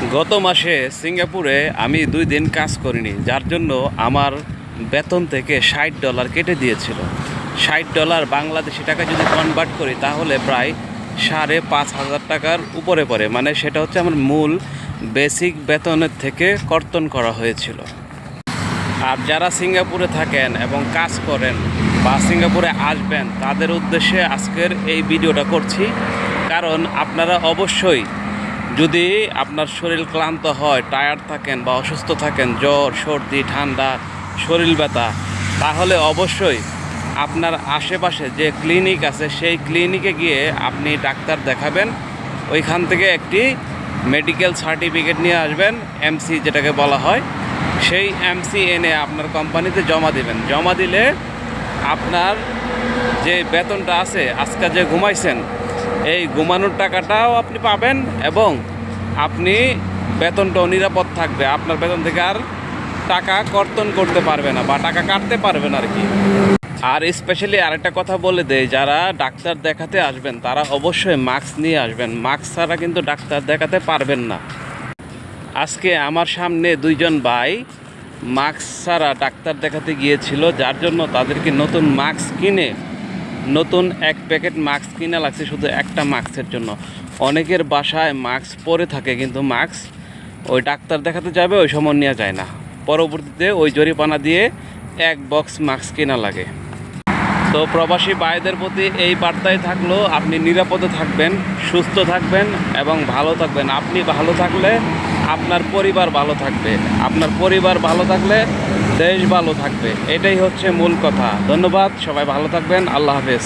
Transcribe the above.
গত মাসে সিঙ্গাপুরে আমি 2 দিন কাজ করিনি, যার জন্য আমার বেতন থেকে $60 কেটে দিয়েছিল। $60 বাংলাদেশি টাকা যদি কনভার্ট করি তাহলে প্রায় 5,500 টাকার উপরে পড়ে। মানে সেটা হচ্ছে আমার মূল বেসিক বেতনের থেকে কর্তন করা হয়েছিল। আর যারা সিঙ্গাপুরে থাকেন এবং কাজ করেন বা সিঙ্গাপুরে আসবেন, তাদের উদ্দেশ্যে আজকের এই ভিডিওটা করছি। কারণ আপনারা অবশ্যই, যদি আপনার শরীর ক্লান্ত হয়, টায়ার্ড থাকেন বা অসুস্থ থাকেন, জ্বর, সর্দি, ঠান্ডা, শরীর ব্যথা, তাহলে অবশ্যই আপনার আশেপাশে যে ক্লিনিক আছে সেই ক্লিনিকে গিয়ে আপনি ডাক্তার দেখাবেন। ওইখান থেকে একটি মেডিকেল সার্টিফিকেট নিয়ে আসবেন, এমসি যেটাকে বলা হয়। সেই এমসি এনে আপনার কোম্পানিতে জমা দেবেন। জমা দিলে আপনার যে বেতনটা আছে, আজকে যে ঘুমাইছেন, এই ঘুমানোর টাকাটাও আপনি পাবেন এবং আপনি বেতনটাও নিরাপদ থাকবে। আপনার বেতন থেকে আর টাকা কর্তন করতে পারবে না বা টাকা কাটতে পারবেন আর কি। আর স্পেশালি আরেকটা কথা বলে দেই, যারা ডাক্তার দেখাতে আসবেন তারা অবশ্যই মাস্ক নিয়ে আসবেন। মাস্ক ছাড়া কিন্তু ডাক্তার দেখাতে পারবেন না। আজকে আমার সামনে 2 জন ভাই মাস্ক ছাড়া ডাক্তার দেখাতে গিয়েছিল, যার জন্য তাদেরকে নতুন মাস্ক কিনে, নতুন 1 প্যাকেট মাস্ক কিনা লাগছে শুধু একটা মাস্কের জন্য। অনেকের বাসায় মাস্ক পরে থাকে, কিন্তু মাস্ক ওই ডাক্তার দেখাতে যাবে ওই সময় নেওয়া যায় না। পরবর্তীতে ওই জরিমানা দিয়ে 1 বক্স মাস্ক কেনা লাগে। তো প্রবাসী ভাইদের প্রতি এই বার্তাই থাকলো, আপনি নিরাপদে থাকবেন, সুস্থ থাকবেন এবং ভালো থাকবেন। আপনি ভালো থাকলে আপনার পরিবার ভালো থাকবে, আপনার পরিবার ভালো থাকলে দেশ ভালো থাকবে। এটাই হচ্ছে মূল কথা। ধন্যবাদ, সবাই ভালো থাকবেন। আল্লাহ হাফেজ।